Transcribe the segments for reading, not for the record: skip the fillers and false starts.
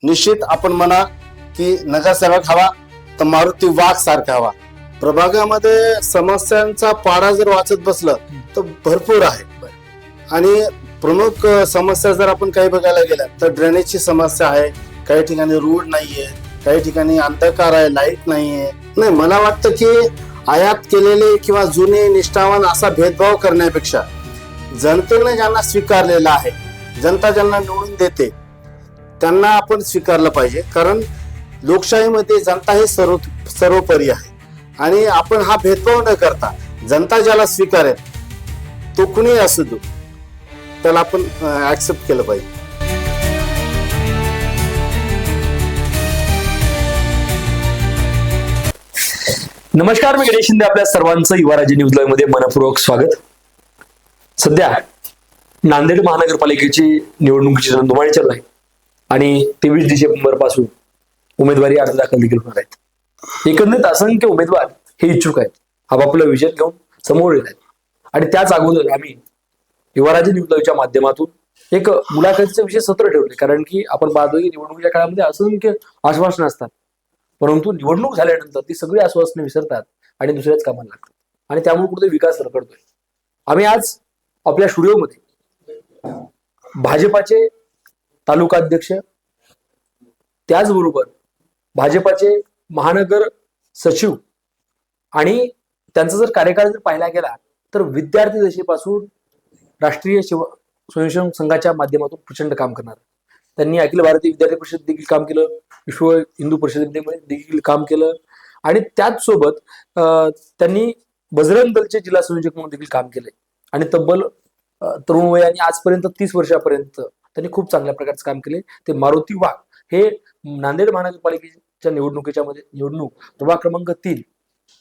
निश्चित आपण म्हणा की नगरसेवक हवा तर मारुती वाघ सारखा हवा. प्रभागामध्ये समस्यांचा पाडा जर वाचत बसलं तर भरपूर आहे. आणि प्रमुख समस्या जर आपण काही बघायला गेल्या तर ड्रेनेजची समस्या आहे. काही ठिकाणी रोड नाहीये, काही ठिकाणी अंधकार आहे, लाईट नाहीये. नाही, मला वाटतं की आयात केलेले किंवा जुने निष्ठावान असा भेदभाव करण्यापेक्षा जनतेने ज्यांना स्वीकारलेला आहे, जनता ज्यांना निवडून देते त्यांना आपण स्वीकारलं पाहिजे. कारण लोकशाहीमध्ये जनता हे सर्वोपरी आहे आणि आपण हा भेदभाव न करता जनता ज्याला स्वीकारेल तो कुणीही असू दो त्याला आपण ऍक्सेप्ट केलं पाहिजे. नमस्कार, मी गणेश शिंदे. आपल्या सर्वांचं युवा राज्य न्यूज लाईव्ह मध्ये मनपूर्वक स्वागत. सध्या नांदेड महानगरपालिकेची निवडणुकीची रणधुमाळी चालू आहे आणि 23 डिसेंबर पासून उमेदवारी अर्ज दाखल देखील होणार आहेत. एकंदरीत असंख्य उमेदवार हे इच्छुक आहेत, आपापलं विजन घेऊन समोर येत आहेत. आणि त्याच अगोदर आम्ही युवा राज्य न्यूज लाईव्हच्या माध्यमातून एक मुलाखतीचं विशेष सत्र ठेवले. कारण की आपण पाहतो की निवडणुकीच्या काळामध्ये असंख्य आश्वासनं असतात, परंतु निवडणूक झाल्यानंतर ती सगळी आश्वासनं विसरतात आणि दुसऱ्याच कामाला लागतात आणि त्यामुळे कुठे विकास रखडतोय. आम्ही आज आपल्या स्टुडिओमध्ये भाजपाचे तालुका अध्यक्ष, त्याचबरोबर भाजपाचे महानगर सचिव आणि त्यांचा जर कार्यकाळ जर पाहिला गेला तर विद्यार्थी दशेपासून राष्ट्रीय स्वयंसेवक संघाच्या माध्यमातून प्रचंड काम करणार. त्यांनी अखिल भारतीय विद्यार्थी परिषद देखील काम केलं, विश्व हिंदू परिषदेमध्ये देखील काम केलं आणि त्याच सोबत त्यांनी बजरंग दलचे जिल्हा संयोजक म्हणून देखील काम केलंय. आणि तब्बल तरुण वय आणि आजपर्यंत 30 वर्षापर्यंत त्यांनी खूप चांगल्या प्रकारचं काम केले. ते मारुती वाघ हे नांदेड महानगरपालिकेच्या निवडणूक प्रभाग क्रमांक 3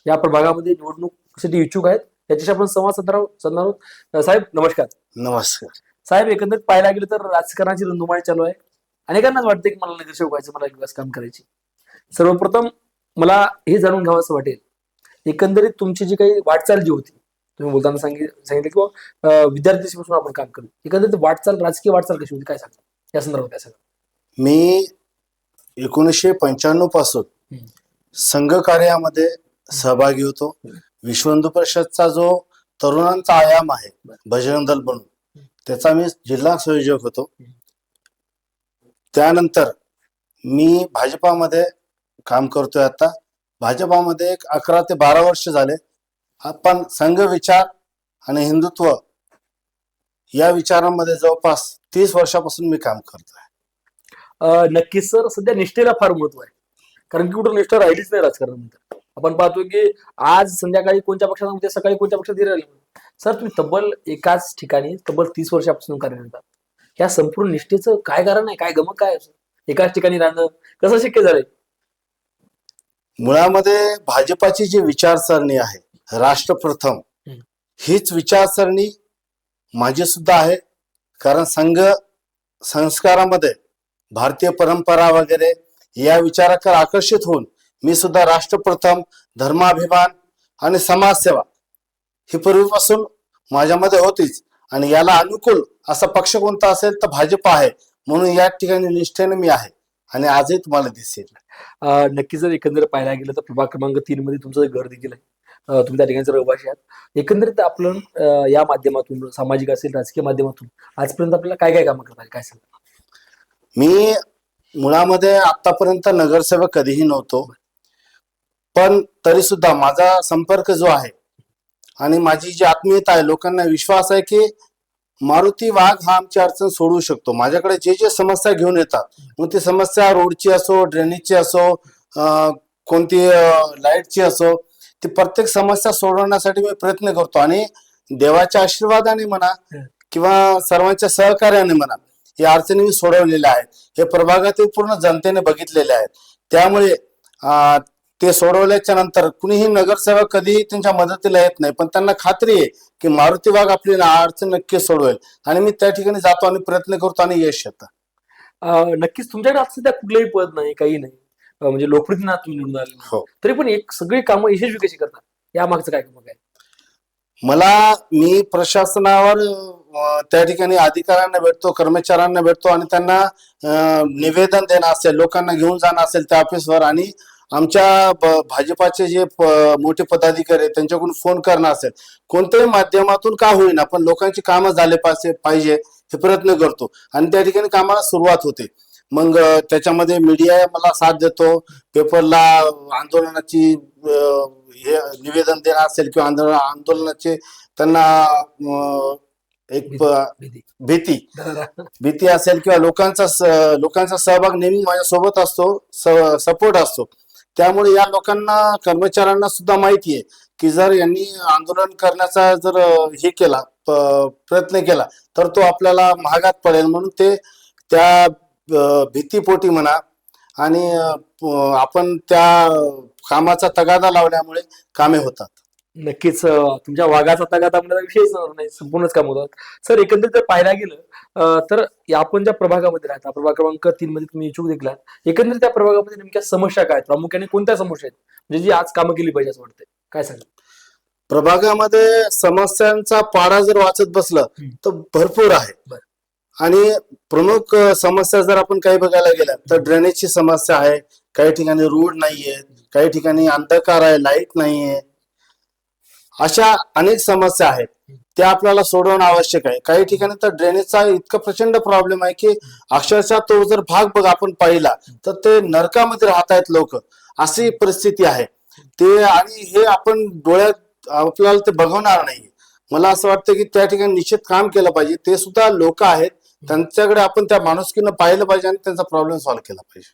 या प्रभागामध्ये निवडणुकीसाठी इच्छुक आहेत. त्याच्याशी आपण संवाद साधणार आहोत. साहेब नमस्कार. नमस्कार साहेब, एकंदरीत पाहायला गेलं तर राजकारणाची रणधुमाळी चालू आहे. अनेकांनाच वाटते की मला नगरसेवक व्हायचं, मला विकास काम करायची. सर्वप्रथम मला हे जाणून घ्यावं असं वाटेल, एकंदरीत तुमची जी काही वाटचाल जी होती, तुम्ही बोलताना सांगितलं किंवा विद्यार्थीपासून आपण काम करू, एकंदरीत वाटचाल, राजकीय वाटचाल कशी होती, काय सांगा या संदर्भात? काय सांगा? मी 1995 पासून संघ कार्यामध्ये सहभागी होतो. विश्व हिंदू परिषदचा जो तरुणांचा आयाम आहे बजरंग दल म्हणून, त्याचा मी जिल्हा संयोजक होतो. त्यानंतर मी भाजपामध्ये काम करतोय. आता भाजपामध्ये 11 ते 12 वर्ष झाले. आपण संघ विचार आणि हिंदुत्व या विचारांमध्ये जवळपास 30 वर्षापासून मी काम करतोय. नक्कीच सर, सध्या निष्ठेला फार महत्व आहे, कारण की कुठं निष्ठा राहिलीच नाही राजकारणानंतर. आपण पाहतो की आज संध्याकाळी कोणत्या पक्षात, उद्या सकाळी कोणत्या पक्षात राहिले. सर, तुम्ही तब्बल एकाच ठिकाणी तब्बल 30 वर्षापासून कार्यरत आहात. ह्या संपूर्ण निष्ठेचं काय कारण आहे, काय गमक काय? एकाच ठिकाणी राहणं कसं शक्य झालंय? मुळामध्ये भाजपाची जी विचारसरणी आहे, राष्ट्रप्रथम, हीच विचारसरणी माझी सुद्धा आहे. कारण संघ संस्कारामध्ये भारतीय परंपरा वगैरे या विचाराकडे आकर्षित होऊन मी सुद्धा राष्ट्रप्रथम, धर्माभिमान आणि समाजसेवा ही पूर्वीपासून माझ्यामध्ये होतीच. आणि याला अनुकूल असा पक्ष कोणता असेल तर भाजप आहे. म्हणून या ठिकाणी निष्ठेने मी आहे आणि आजही तुम्हाला दिसेल. नक्कीच जर एकंदरीत पाहायला गेलं तर प्रभाग क्रमांक 3 मध्ये तुमचं घर देखील आहे, तुम्ही त्या ठिकाणचे रहिवासी आहात. एकंदरीत आपण या माध्यमातून, सामाजिक असेल राजकीय माध्यमातून आजपर्यंत आपल्याला काय काय कामं करतात, काय सांगा? मी मुळामध्ये आतापर्यंत नगरसेवक कधीही नव्हतो, पण तरी सुद्धा माझा संपर्क जो आहे आणि माझी जी आत्मीयता आहे, लोकांना विश्वास आहे की मारुती वाघ हा आमची अडचण सोडवू शकतो. माझ्याकडे जे जे समस्या घेऊन येतात, मग ती समस्या रोडची असो, ड्रेनेजची असो, कोणती लाईटची असो, ती प्रत्येक समस्या सोडवण्यासाठी मी प्रयत्न करतो. आणि देवाच्या आशीर्वादाने म्हणा किंवा सर्वांच्या सहकार्याने म्हणा, या अडचणी मी सोडवलेल्या आहेत. हे प्रभागातील पूर्ण जनतेने बघितलेले आहेत. त्यामुळे ते सोडवल्याच्या नंतर कुणीही नगरसेवक कधी त्यांच्या मदतीला येत नाही, पण त्यांना खात्री आहे की मारुती वाघ आपली अडचण नक्की सोडवेल. आणि मी त्या ठिकाणी जातो आणि प्रयत्न करतो आणि यश येतं. नक्कीच तुमच्याकडे आज सध्या कुठलंही पद नाही, काही नाही, म्हणजे लोकप्रतिनिधी तुम्ही निवडून आले, हो, तरी पण एक सगळी कामं यशस्वी कशी करतात, या मागचं काय मग आहे? मी प्रशासनावर त्या ठिकाणी अधिकाऱ्यांना भेटतो, कर्मचाऱ्यांना भेटतो आणि त्यांना निवेदन देणं असेल, लोकांना घेऊन जाणं असेल त्या ऑफिसवर आणि आमच्या भाजपाचे जे मोठे पदाधिकारी आहेत त्यांच्याकडून फोन करणं असेल, कोणत्याही माध्यमातून का होईना पण लोकांची कामं झाले पाहिजे हे प्रयत्न करतो आणि त्या ठिकाणी कामाला सुरुवात होते. मग त्याच्यामध्ये मीडिया मला साथ देतो, पेपरला आंदोलनाची हे निवेदन देणं असेल किंवा आंदोलनाचे त्यांना एक भीती असेल किंवा लोकांचा सहभाग नेहमी माझ्यासोबत असतो, सपोर्ट असतो. त्यामुळे या लोकांना कर्मचाऱ्यांना सुद्धा माहिती आहे की जर यांनी आंदोलन करण्याचा जर हे केला प्रयत्न केला तर तो आपल्याला महागात पडेल, म्हणून ते त्या भीतीपोटी म्हणा आणि आपण त्या कामाचा तगादा लावल्यामुळे कामे होतात. नक्कीच तुमच्या वाघाचा तगादा म्हणण्याचा विषयच नाही, संपूर्णच काम होतात. सर, एकंदरीत जर पाहायला गेलं तर आपण ज्या प्रभागामध्ये राहता, प्रभाग क्रमांक 3 मध्ये तुम्ही इच्छुक देखला, एकंदरीत त्या प्रभागामध्ये नेमक्या समस्या काय आहेत, प्रामुख्याने कोणत्या समस्या आहेत म्हणजे जी आज कामं केली पाहिजे असं वाटतंय, काय सांगा? प्रभागामध्ये समस्यांचा पाडा जर वाचत बसलं तर भरपूर आहे आणि प्रमुख समस्या जर आपण काही बघायला गेल्या तर ड्रेनेजची समस्या आहे, काही ठिकाणी रोड नाहीये, काही ठिकाणी अंधकार आहे, लाईट नाहीये, अशा अनेक समस्या आहेत. त्या आपल्याला सोडवणं आवश्यक आहे. काही ठिकाणी तर ड्रेनेजचा इतका प्रचंड प्रॉब्लेम आहे की अक्षरशः तो जर भाग बघ आपण पाहिला तर ते नरकामध्ये राहतायत लोक, अशी परिस्थिती आहे ते. आणि हे आपण डोळ्यात आपल्याला ते बघवणार नाही. मला असं वाटतं की त्या ठिकाणी निश्चित काम केलं पाहिजे. ते सुद्धा लोक आहेत, त्यांच्याकडे आपण त्या माणुसकीनं पाहिलं पाहिजे आणि त्यांचा प्रॉब्लेम सॉल्व्ह केला पाहिजे.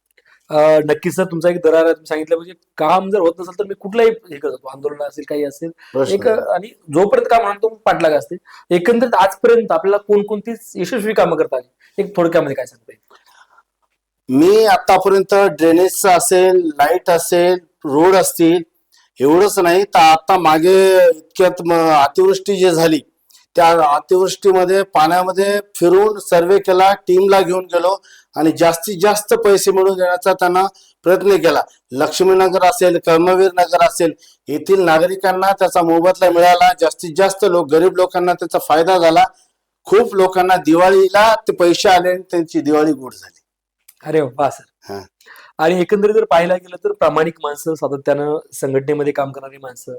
नक्कीच सर, तुमचा एक दरार आहे. तुम्ही सांगितलं म्हणजे काम जर होत नसेल तर मी कुठलाही हे करतो, आंदोलन असेल काही असेल एक, आणि जोपर्यंत काम म्हणतो पाठलाग असते. एकंदरीत आजपर्यंत आपल्याला कोणकोणती यशस्वी कामं करता आली, एक थोडक्यामध्ये काय सांगता येईल? मी आतापर्यंत ड्रेनेजचं असेल, लाईट असेल, रोड असतील, एवढंच नाही तर आता मागे इतक्यात अतिवृष्टी जी झाली त्या अतिवृष्टीमध्ये पाण्यामध्ये फिरून सर्वे केला, टीमला घेऊन गेलो आणि जास्तीत जास्त पैसे मिळवून देण्याचा त्यांना प्रयत्न केला. लक्ष्मीनगर असेल, कर्मवीर नगर असेल, येथील नागरिकांना त्याचा मोबदला मिळाला. जास्तीत जास्त गरीब लोकांना त्याचा फायदा झाला. खूप लोकांना दिवाळीला ते पैसे आले आणि त्यांची दिवाळी गोड झाली. अरे वा सर. आणि एकंदरीत जर पाहायला गेलं तर प्रामाणिक माणसं, सातत्यानं संघटनेमध्ये काम करणारी माणसं,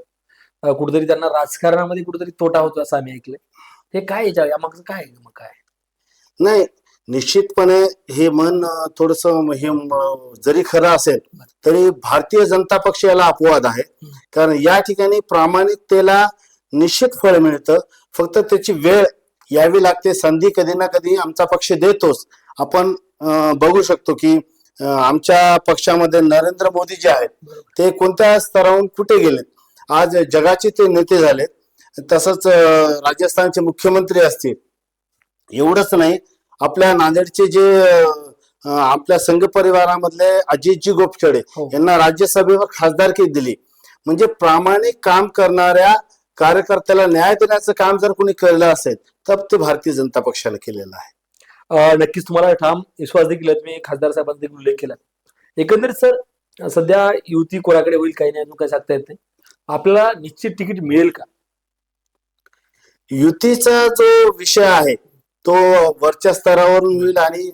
कुठेतरी त्यांना राजकारणामध्ये कुठेतरी तोटा होतो असं आम्ही ऐकलंय. हे काय या मागचं काय मग काय? नाही, निश्चितपणे हे मन थोडस हे जरी खरं असेल तरी भारतीय जनता पक्ष याला अपवाद आहे. कारण या ठिकाणी प्रामाणिकतेला निश्चित फळ मिळतं, फक्त त्याची वेळ यावी लागते. संधी कधी ना कधी आमचा पक्ष देतोच. आपण बघू शकतो की आमच्या पक्षामध्ये नरेंद्र मोदी जे आहेत ते कोणत्या स्तरावरून कुठे गेलेत, आज जगाचे ते नेते झालेत. तसंच राजस्थानचे मुख्यमंत्री असतील. एवढंच नाही, आपल्या नांदेडचे जे आपल्या संघ परिवारामधले अजितजी गोपछडे यांना राज्यसभेवर खासदारकी दिली. म्हणजे प्रामाणिक काम करणाऱ्या कार्यकर्त्याला न्याय देण्याचं काम जर कोणी केलं असेल तर ते भारतीय जनता पक्षाला केलेलं आहे. नक्कीच तुम्हाला ठाम विश्वास देखील आहे. तुम्ही खासदार साहेबांचा देखील उल्लेख केला. एकंदरीत सर, सध्या युती कोणाकडे होईल काही नाही, अजून काय सांगता येत नाही. आपल्याला निश्चित तिकीट मिळेल का? युतीचा जो विषय आहे तो वरच्या स्तरावरून होईल आणि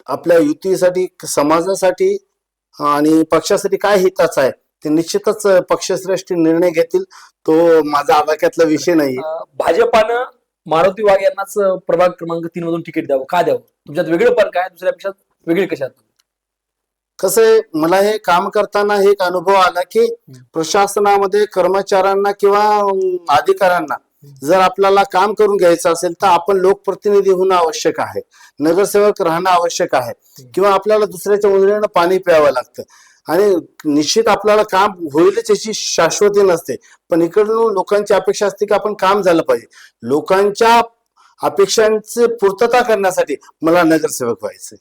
आपल्या युतीसाठी, समाजासाठी आणि पक्षासाठी काय हिताचं आहे ते निश्चितच पक्षश्रेष्ठी निर्णय घेतील. तो माझा आवाक्यातला विषय नाही. भाजपानं मारुती वाघ यांनाच प्रभाग क्रमांक 3 मधून तिकीट द्यावं, का द्यावं? तुमच्यात वेगळं पण काय, दुसऱ्यापेक्षा वेगळे कशात? कसं आहे, मला हे काम करताना हे एक अनुभव आला की प्रशासनामध्ये कर्मचाऱ्यांना किंवा अधिकाऱ्यांना जर आपल्याला काम करून घ्यायचं असेल तर आपण लोकप्रतिनिधी होणं आवश्यक आहे, नगरसेवक राहणं आवश्यक आहे, किंवा आपल्याला दुसऱ्याच्या उंजळीनं पाणी प्यावं लागतं. आणि निश्चित आपल्याला काम होईलच याची शाश्वती नसते, पण इकडून लोकांची अपेक्षा असते की आपण काम झालं पाहिजे. लोकांच्या अपेक्षांची पूर्तता करण्यासाठी मला नगरसेवक व्हायचंय.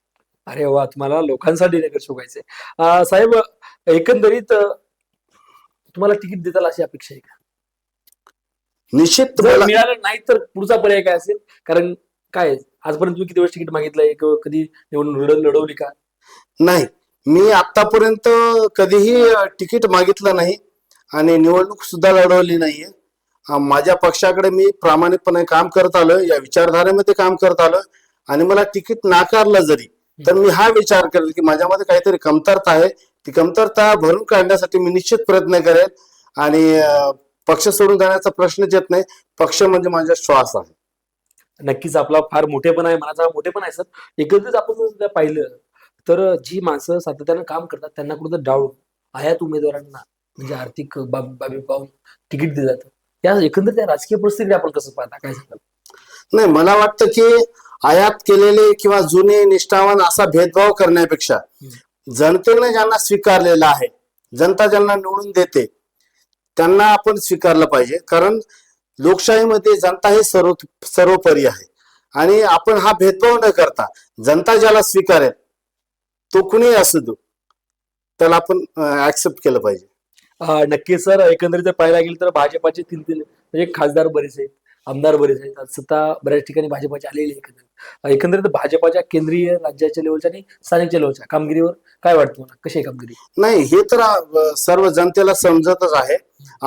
अरे वा, तुम्हाला लोकांसाठी नगरसेवक व्हायचंय. साहेब, एकंदरीत तुम्हाला तिकीट देताल अशी अपेक्षा आहे का? निश्चित जर मिळालं नाही तर पुढचा पर्याय काय असेल? कारण काय आजपर्यंत तुम्ही किती वेळेस तिकीट मागितलंय किंवा कधी निवडणूक लढवली का? नाही, मी आतापर्यंत कधीही तिकीट मागितलं नाही आणि निवडणूक सुद्धा लढवली नाहीये. माझ्या पक्षाकडे मी प्रामाणिकपणे काम करत आलो, या विचारधारेमध्ये काम करत आलो, आणि मला तिकीट नाकारलं जरी तर मी हा विचार करेल की माझ्यामध्ये काहीतरी कमतरता आहे, ती कमतरता भरून काढण्यासाठी मी निश्चित प्रयत्न करेल. आणि पक्ष सोडून जाण्याचा प्रश्नच येत नाही. पक्ष म्हणजे माझा श्वास आहे. नक्कीच आपला फार मोठेपणा आहे, मनाचा मोठेपणा आहे सर. एकंदरीत आपण जर पाहिलं तर जी माणसं सातत्यानं काम करतात त्यांना कुठं डावळून आयात उमेदवारांना म्हणजे आर्थिक बाबी पाहून तिकीट दिलं जातं. या एकंदरीत या राजकीय परिस्थिती आपण कसं पाहता, काय सांगाल? नाही, मला वाटतं की आयात केलेले किंवा जुने निष्ठावान असा भेदभाव करण्यापेक्षा जनतेने ज्यांना स्वीकारलेलं आहे, जनता ज्यांना निवडून देते त्यांना आपण स्वीकारलं पाहिजे. कारण लोकशाहीमध्ये जनता ही सर्वोपरी आहे, आणि आपण हा भेदभाव न करता जनता ज्याला स्वीकारेल तो कुणीही असू दो त्याला आपण ऍक्सेप्ट केलं पाहिजे. नक्कीच सर. एकंदरीत जर पाहायला गेलं तर भाजपाचे तीन म्हणजे खासदार बरेच आहेत, आमदार बरेच आहेत, आज सत्ता बऱ्याच ठिकाणी भाजपाची आलेली आहे. एकंदरीत भाजपाच्या केंद्रीय, राज्याच्या लेवलच्या आणि स्थानिकच्या लेवलच्या कामगिरीवर काय वाटतं मला, कशी आहे कामगिरी? नाही, हे तर सर्व जनतेला समजतच आहे.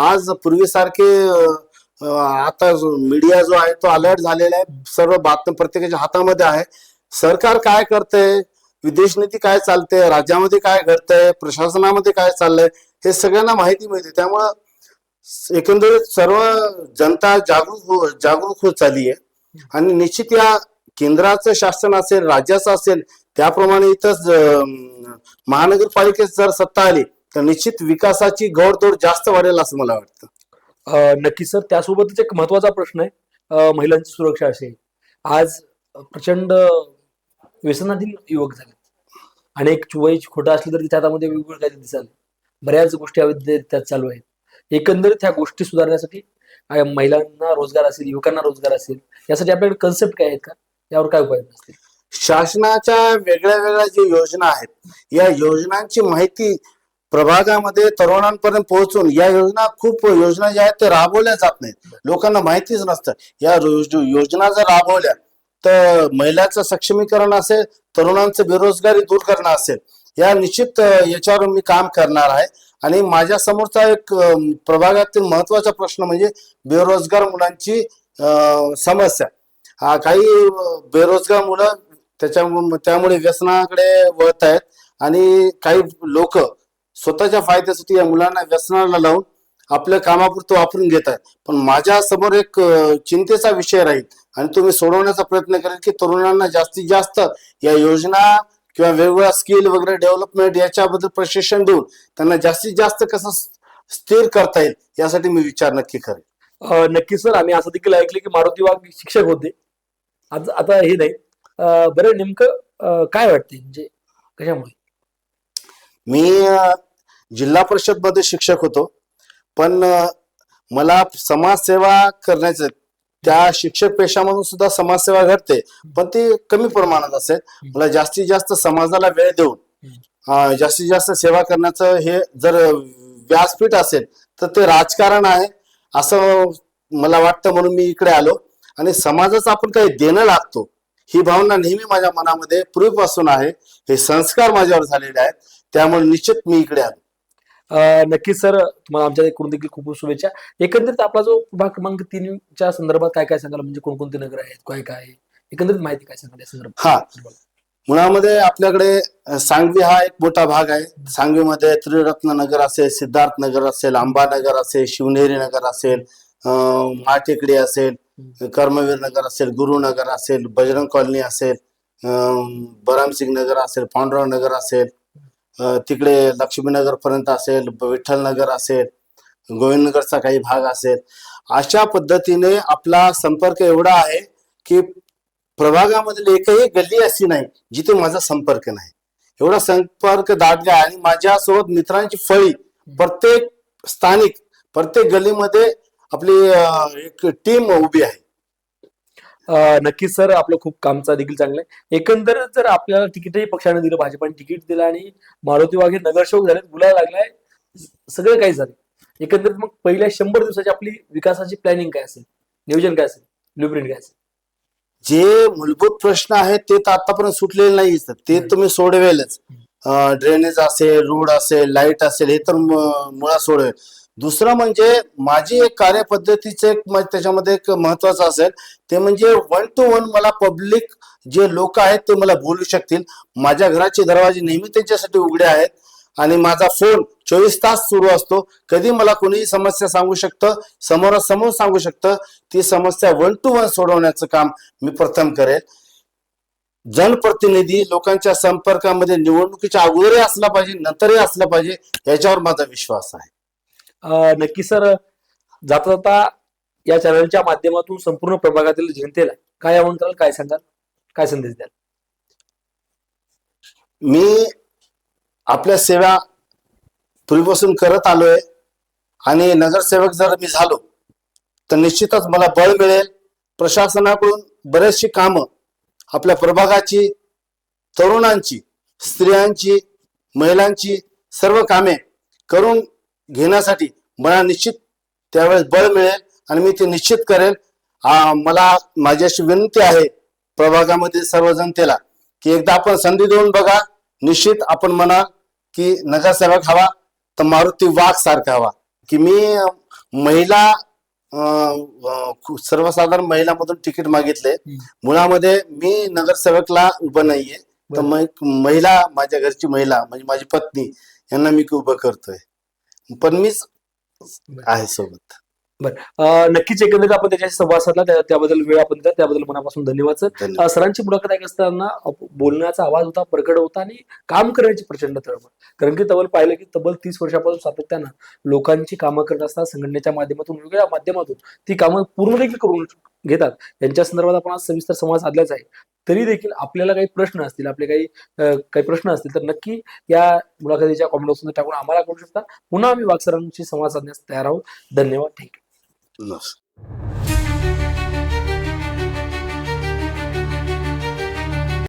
आज पूर्वीसारखे आता मीडिया जो आहे तो अलर्ट झालेला आहे, सर्व बातम्या प्रत्येकाच्या हातामध्ये आहे. सरकार काय करतंय, विदेश नीती काय चालते, राज्यामध्ये काय घडतंय, प्रशासनामध्ये काय चाललंय, हे सगळ्यांना माहिती मिळते. त्यामुळं एकंदरीत सर्व जनता जागरूक होत चालली आहे. आणि निश्चित या केंद्राचं शासन असेल, राज्याचं असेल, त्याप्रमाणे इथं महानगरपालिकेत जर सत्ता आली तर निश्चित विकासाची घोडदौड जास्त वाढेल असं मला वाटतं. नक्की सर. त्यासोबतच एक महत्वाचा प्रश्न आहे, महिलांची सुरक्षा असेल. आज प्रचंड व्यसनाधीन युवक झाले, अनेक वय खोटं असलं तरी त्या हातामध्ये वेगवेगळं काही दिसाल, बऱ्याच गोष्टी अवैध त्यात चालू आहेत. एकंदरीत ह्या गोष्टी सुधारण्यासाठी महिलांना रोजगार असेल, युवकांना रोजगार असेल, यासाठी आपल्याकडे कन्सेप्ट काय आहेत का, यावर काय उपाय असतील? शासनाच्या वेगळ्या वेगळ्या ज्या योजना आहेत, या योजनांची माहिती प्रभागामध्ये तरुणांपर्यंत पोहोचून, या खूप योजना ज्या आहेत ते राबवल्या जात नाहीत, लोकांना माहितीच नसतं. या योजना जर राबवल्या तर महिलांचं सक्षमीकरण असेल, तरुणांचं बेरोजगारी दूर करणं असेल, या निश्चित याच्यावर मी काम करणार आहे. आणि माझ्या समोरचा एक प्रभागातील महत्वाचा प्रश्न म्हणजे बेरोजगार मुलांची समस्या. काही बेरोजगार मुलं त्यामुळे व्यसनाकडे वळत आहेत, आणि काही लोक स्वतःच्या फायद्यासाठी या मुलांना व्यसनाला लावून आपल्या कामापुरतं वापरून घेत आहेत. पण माझ्या समोर एक चिंतेचा विषय राहील, आणि तो मी सोडवण्याचा प्रयत्न करेन की तरुणांना जास्तीत जास्त या योजना किंवा वेगवेगळ्या स्किल वगैरे डेव्हलपमेंट याच्याबद्दल प्रशिक्षण देऊन त्यांना जास्तीत जास्त कसं स्थिर करता येईल यासाठी मी विचार नक्की करेन. नक्की सर. आम्ही असं देखील ऐकले की मारुती वाघ शिक्षक होते, आज आता हे नाही. बरं, नेमकं काय वाटते, म्हणजे कशामुळे? मी जिल्हा परिषद मध्ये शिक्षक होतो, पण मला समाजसेवा करण्याचं, त्या शिक्षक पेशामधून सुद्धा समाजसेवा घडते, पण ती कमी प्रमाणात असेल. मला जास्तीत जास्त समाजाला वेळ देऊन जास्तीत जास्त सेवा करण्याचं हे जर व्यासपीठ असेल तर ते राजकारण आहे असं मला वाटतं, म्हणून मी इकडे आलो. आणि समाजाचं आपण काही देणं लागतो ही भावना नेहमी माझ्या मनामध्ये पूर्वीपासून आहे, हे संस्कार माझ्यावर झालेले आहेत, त्यामुळे निश्चित मी इकडे आलो. नक्कीच सर. तुम्हाला आमच्याकडून देखील खूप खूप शुभेच्छा. एकंदरीत आपला जो प्रभाग क्रमांक 3च्या संदर्भात काय काय सांगाल, म्हणजे कोणकोणते नगर आहेत, काय काय आहे, एकंदरीत माहिती काय सांगाल या संदर्भात? मुळामध्ये आपल्याकडे सांगवी हा एक मोठा भाग आहे. सांगवीमध्ये त्रिरत्न नगर असेल, सिद्धार्थ नगर असेल, अंबानगर असेल, शिवनेरी नगर असेल, माटेकडी असेल, कर्मवीर नगर असेल, गुरुनगर असेल, बजरंग कॉलनी असेल, बरामसिंग नगर असेल, पांडुरंग नगर असेल, तिकडे लक्ष्मीनगर पर्यंत असेल, विठ्ठल नगर असेल, गोविंदनगरचा काही भाग असेल. अशा पद्धतीने आपला संपर्क एवढा आहे की प्रभागामधील एकही गल्ली अशी नाही जिथे माझा संपर्क नाही. एवढा संपर्क दाटला आहे, आणि माझ्यासोबत मित्रांची फळी प्रत्येक स्थानिक, प्रत्येक गल्लीमध्ये आपली एक टीम उभी आहे. नक्कीच सर. आपलं खूप कामचा देखील चांगलं आहे. एकंदरीत जर आपल्याला तिकीटही पक्षाने दिलं, भाजपाने तिकीट दिलं, आणि मारुती वाघ हे नगरसेवक झाले, गुलाल लागलाय, सगळं काही झालं. एकंदरीत मग पहिल्या 100 दिवसाची आपली विकासाची प्लॅनिंग काय असेल, नियोजन काय असेल, ब्ल्यूप्रिंट काय असेल? जे मूलभूत प्रश्न आहेत ते तर आतापर्यंत सुटलेले नाही, ते तुम्ही सोडवेलच. ड्रेनेज असेल, रोड असेल, लाईट असेल, हे तर मुळात सोडवेल. दुसरं म्हणजे माझी एक कार्यपद्धतीचं त्याच्यामध्ये एक महत्वाचं असेल ते म्हणजे 1 to 1 मला पब्लिक जे लोक आहेत ते मला बोलू शकतील. माझ्या घराचे दरवाजे नेहमी त्यांच्यासाठी उघडे आहेत आणि माझा फोन 24 तास सुरू असतो. कधी मला कोणीही समस्या सांगू शकतं, समोरासमोर सांगू शकतं. ती समस्या 1 to 1 सोडवण्याचं काम मी प्रथम करेल. जनप्रतिनिधी लोकांच्या संपर्कामध्ये निवडणुकीच्या अगोदरही असला पाहिजे, नंतरही असला पाहिजे, याच्यावर माझा विश्वास आहे. नक्की सर, जाता जाता या चॅनलच्या माध्यमातून संपूर्ण प्रभागातील जनतेला काय आवाहन कराल, काय सांगाल, काय संदेश द्याल? मी आपल्या सेवा पूर्वीपासून करत आलोय आणि नगरसेवक जर मी झालो तर निश्चितच मला बळ मिळेल. प्रशासनाकडून बरेचशी कामं आपल्या प्रभागाची, तरुणांची, स्त्रियांची, महिलांची सर्व कामे करून घेण्यासाठी मला निश्चित त्यावेळेस बळ मिळेल आणि मी ते निश्चित करेल. मला माझी अशी विनंती आहे प्रभागामध्ये सर्व जनतेला की एकदा आपण संधी देऊन बघा. निश्चित आपण म्हणाल की नगरसेवक हवा तर मारुती वाघ सारखा हवा. की मी महिला सर्वसाधारण महिलामधून तिकीट मागितले. मुळामध्ये मी नगरसेवकला उभं नाहीये, तर मग महिला, माझ्या घरची महिला म्हणजे माझी पत्नी यांना मी उभं करतोय, पण मीच आहे सोबत. नक्कीच एकंदरीत आपण त्याच्याशी संवाद साधला, त्याबद्दल वेळ आपण दिला, त्याबद्दल मनापासून धन्यवाद सर. धन्यवाद. सरांची मुलाखत ऐकत असताना बोलण्याचा आवाज होता, प्रकट होता आणि काम करण्याची प्रचंड तळमळ. कारण की तब्बल पाहिलं की तब्बल 30 वर्षापासून सातत्यानं लोकांची कामं करत असतात, संघटनेच्या माध्यमातून, वेगवेगळ्या माध्यमातून ती कामं पूर्ण देखील करून घेतात. यांच्या संदर्भात आपण आज सविस्तर संवाद साधलाच आहे. तरी देखील आपल्याला काही प्रश्न असतील, आपले काही प्रश्न असतील तर नक्की या मुलाखतीच्या कॉमेंट बॉक्समध्ये टाकून आम्हाला करू शकता. पुन्हा आम्ही वाघ सरांशी संवाद साधण्यास तयार आहोत. धन्यवाद. ठीक आहे. नमस्कार.